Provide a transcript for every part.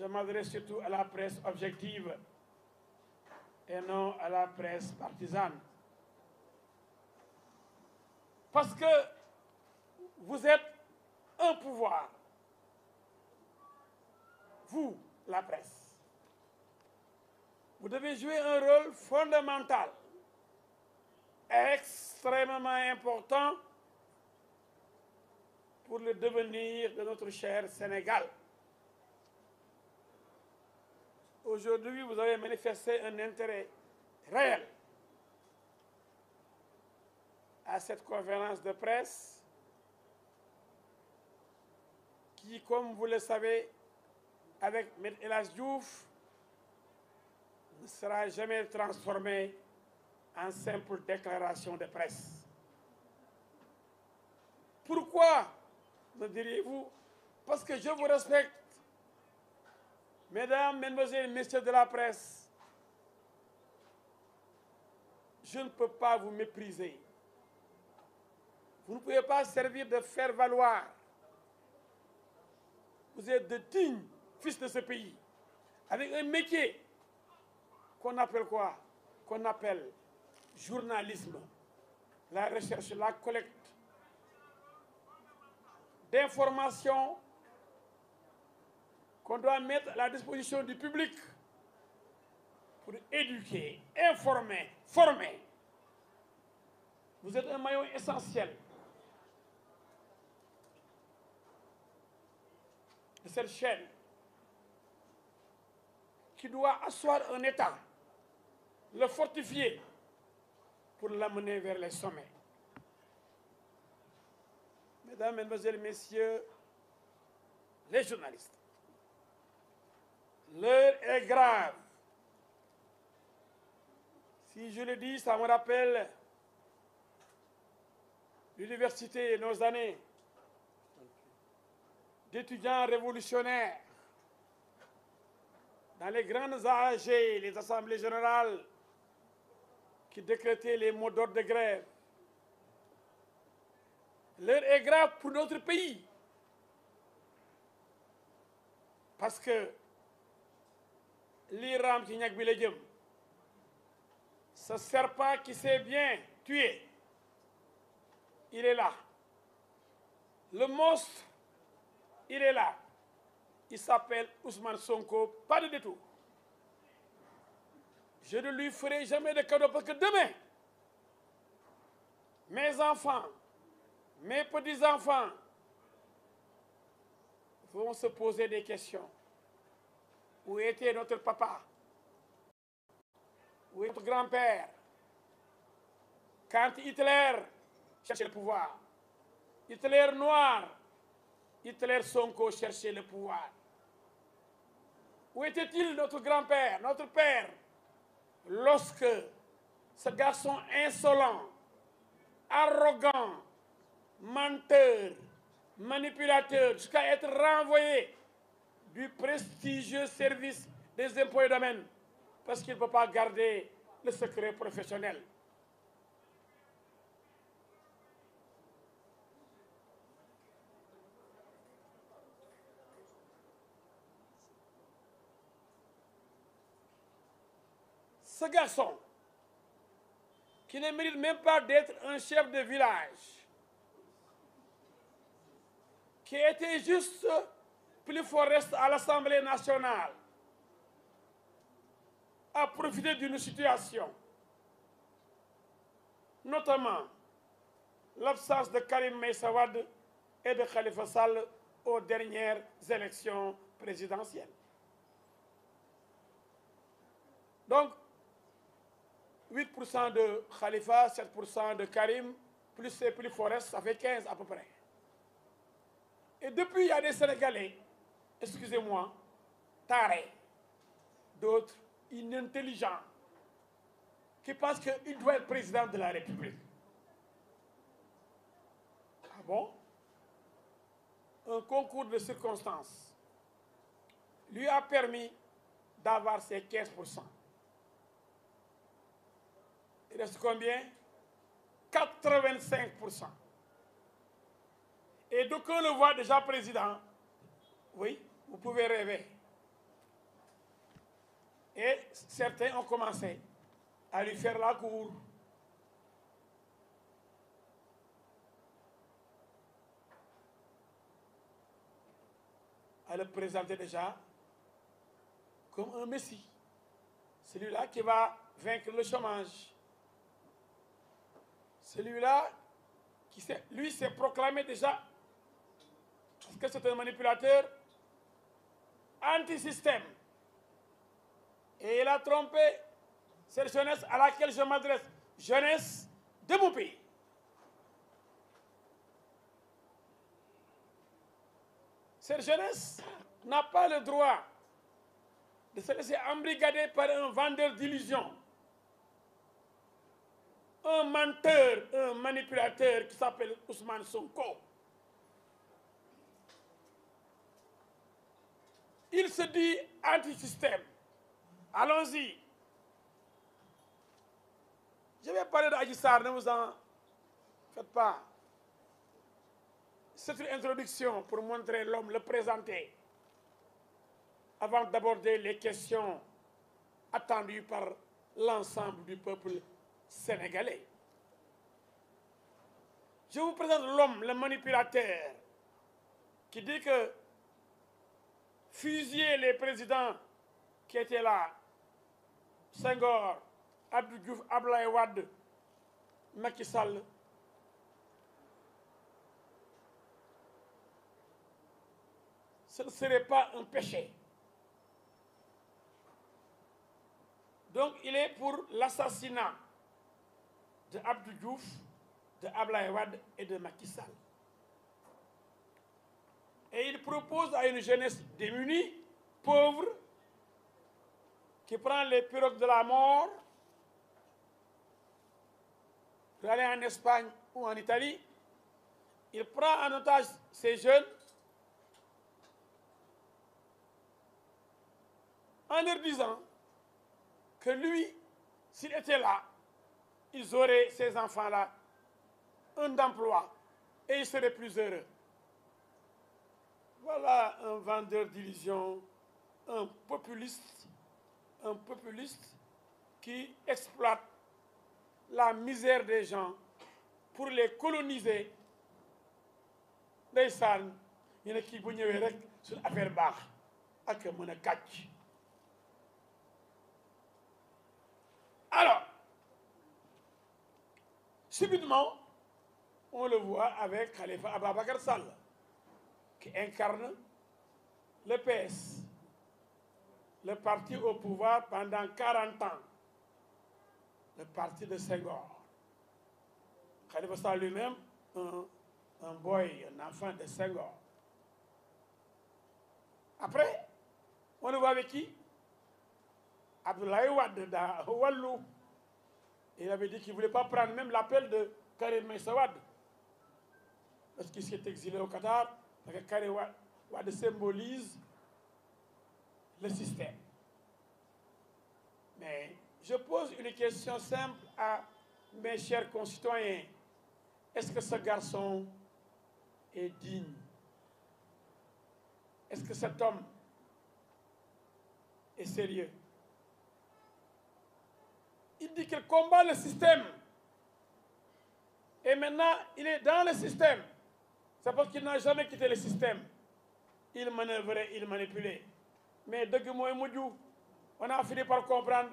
je m'adresse surtout à la presse objective et non à la presse partisane. Parce que vous êtes un pouvoir, vous, la presse. Vous devez jouer un rôle fondamental, extrêmement important pour le devenir de notre cher Sénégal. Aujourd'hui, vous avez manifesté un intérêt réel à cette conférence de presse qui, comme vous le savez, avec M. El Hadji Diouf, ne sera jamais transformée en simple déclaration de presse. Pourquoi, me diriez-vous? Parce que je vous respecte. Mesdames, Mesdemoiselles, Messieurs de la presse, je ne peux pas vous mépriser. Vous ne pouvez pas servir de faire valoir. Vous êtes de dignes fils de ce pays, avec un métier qu'on appelle quoi? Qu'on appelle journalisme, la recherche, la collecte d'informations qu'on doit mettre à la disposition du public pour éduquer, informer, former. Vous êtes un maillon essentiel de cette chaîne qui doit asseoir un État, le fortifier pour l'amener vers les sommets. Mesdames, Mesdemoiselles, Messieurs, les journalistes, l'heure est grave. Si je le dis, ça me rappelle l'université et nos années d'étudiants révolutionnaires dans les grandes AG, les assemblées générales qui décrétaient les mots d'ordre de grève. L'heure est grave pour notre pays parce que l'Iran qui ñak bi la jëm, ce serpent qui s'est bien tué, il est là. Le monstre, il est là. Il s'appelle Ousmane Sonko, pas de détour. Je ne lui ferai jamais de cadeau parce que demain, mes enfants, mes petits-enfants vont se poser des questions. Où était notre papa? Où est notre grand-père? Quand Hitler cherchait le pouvoir, Hitler noir, Hitler Sonko cherchait le pouvoir. Où était-il notre grand-père, notre père, lorsque ce garçon insolent, arrogant, menteur, manipulateur, jusqu'à être renvoyé du prestigieux service des impôts et domaines, parce qu'il ne peut pas garder le secret professionnel. Ce garçon, qui ne mérite même pas d'être un chef de village, qui était juste plus forest à l'Assemblée nationale, a profité d'une situation, notamment l'absence de Karim Meïssa Wade et de Khalifa Sall aux dernières élections présidentielles. Donc, 8% de Khalifa, 7% de Karim, plus Forest, ça fait 15 à peu près. Et depuis, il y a des Sénégalais, excusez-moi, tarés, d'autres inintelligents, qui pensent qu'il doit être président de la République. Ah bon? Un concours de circonstances lui a permis d'avoir ses 15%. Il reste combien? 85%. Et d'aucuns le voient déjà président. Oui, vous pouvez rêver. Et certains ont commencé à lui faire la cour. À le présenter déjà comme un messie. Celui-là qui va vaincre le chômage. Celui-là qui s'est proclamé déjà parce que c'est un manipulateur anti-système. Et il a trompé cette jeunesse à laquelle je m'adresse, jeunesse de mon pays. Cette jeunesse n'a pas le droit de se laisser embrigader par un vendeur d'illusions, un menteur, un manipulateur qui s'appelle Ousmane Sonko. Il se dit anti-système. Allons-y. Je vais parler d'Adji Sarr, ne vous en faites pas. C'est une introduction pour montrer l'homme, le présenter, avant d'aborder les questions attendues par l'ensemble du peuple sénégalais. Je vous présente l'homme, le manipulateur, qui dit que fusiller les présidents qui étaient là, Senghor, Abdou Diouf, Abdoulaye Wade, Macky Sall, ce ne serait pas un péché. Donc il est pour l'assassinat de Abdou Diouf, de Abdoulaye Wade et de Macky Sall. Et il propose à une jeunesse démunie, pauvre, qui prend les pirogues de la mort pour aller en Espagne ou en Italie. Il prend en otage ces jeunes en leur disant que lui, s'il était là, ils auraient, ces enfants-là, un emploi et ils seraient plus heureux. Voilà un vendeur d'illusions, un populiste qui exploite la misère des gens pour les coloniser. Ndeysaan ñu ne kii bu ñëwee rek suñu affaire baax ak mën a kàcc. Alors, subitement, on le voit avec Khalifa Ababacar Sall, qui incarne le PS, le parti au pouvoir pendant 40 ans, le parti de Senghor. Khalifa Sall lui-même, un boy, un enfant de Senghor. Après, on le voit avec qui? Abdoulaye Wade dans Wallou. Il avait dit qu'il ne voulait pas prendre même l'appel de Karim Meïssa Wade, parce qu'il s'est exilé au Qatar, parce que Karim Wade symbolise le système. Mais je pose une question simple à mes chers concitoyens. Est-ce que ce garçon est digne? Est-ce que cet homme est sérieux? Il dit qu'il combat le système. Et maintenant, il est dans le système. C'est parce qu'il n'a jamais quitté le système. Il manœuvrait, il manipulait. Mais de on a fini par comprendre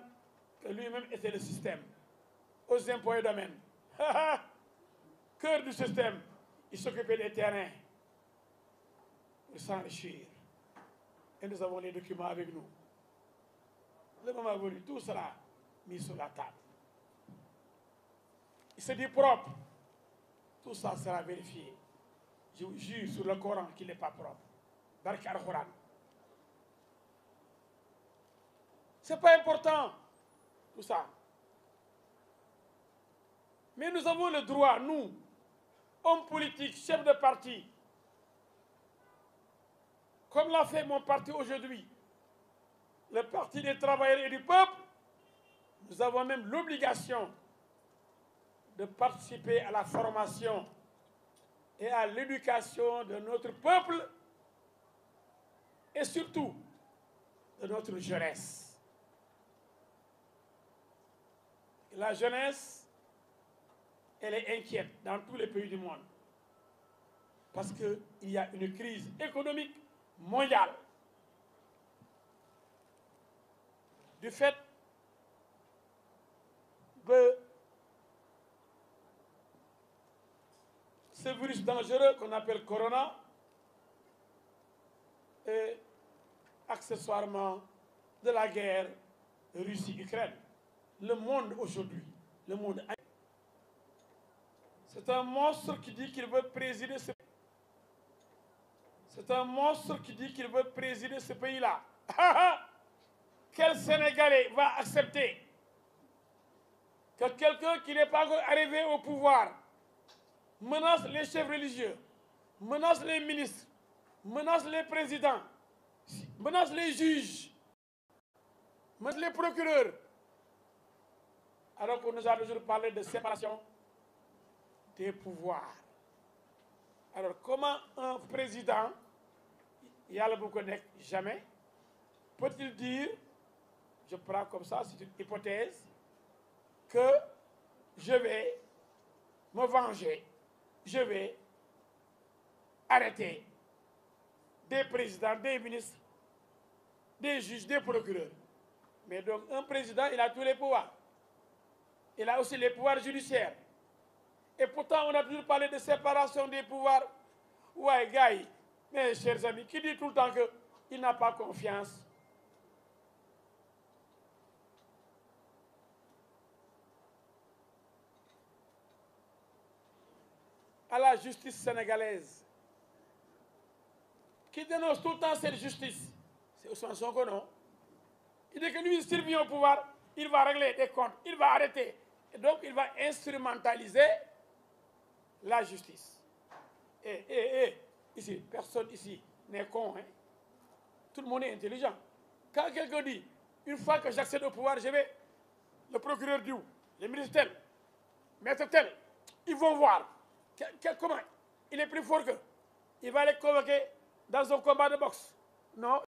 que lui-même était le système. Aux impôts et domaines. Cœur du système. Il s'occupait des terrains pour s'enrichir. Et nous avons les documents avec nous. Le moment venu, tout sera mis sur la table. Il se dit propre. Tout ça sera vérifié. Je vous jure sur le Coran qu'il n'est pas propre. Barka al-Quran. Ce n'est pas important, tout ça. Mais nous avons le droit, nous, hommes politiques, chefs de parti, comme l'a fait mon parti aujourd'hui, le Parti des travailleurs et du peuple, nous avons même l'obligation de participer à la formation et à l'éducation de notre peuple et surtout de notre jeunesse. la jeunesse, elle est inquiète dans tous les pays du monde. Parce qu'il y a une crise économique mondiale. Du fait de ce virus dangereux qu'on appelle Corona et accessoirement de la guerre Russie-Ukraine. Le monde aujourd'hui, le monde, c'est un monstre qui dit qu'il veut présider ce pays. C'est un monstre qui dit qu'il veut présider ce pays-là. Quel Sénégalais va accepter que quelqu'un qui n'est pas encore arrivé au pouvoir menace les chefs religieux, menace les ministres, menace les présidents, menace les juges, menace les procureurs, alors qu'on nous a toujours parlé de séparation des pouvoirs. Alors comment un président, Yàlla bu ko nekk jamais, peut-il dire, je prends comme ça, c'est une hypothèse, que je vais me venger, je vais arrêter des présidents, des ministres, des juges, des procureurs. Mais donc un président, il a tous les pouvoirs. Il a aussi les pouvoirs judiciaires. Et pourtant, on a toujours parlé de séparation des pouvoirs. Ouais, gars, mes chers amis, qui dit tout le temps qu'il n'a pas confiance à la justice sénégalaise, qui dénonce tout le temps cette justice, c'est Ousmane Sonko, non? Il dit que lui, s'il vient au pouvoir, il va régler des comptes, il va arrêter. Et donc, il va instrumentaliser la justice. Ici, personne ici n'est con, hein? Tout le monde est intelligent. Quand quelqu'un dit, une fois que j'accède au pouvoir, je vais, le procureur dit où? Le ministre tel, maître tel, ils vont voir. Comment? Il est plus fort qu'eux. Il va les convoquer dans un combat de boxe. Non.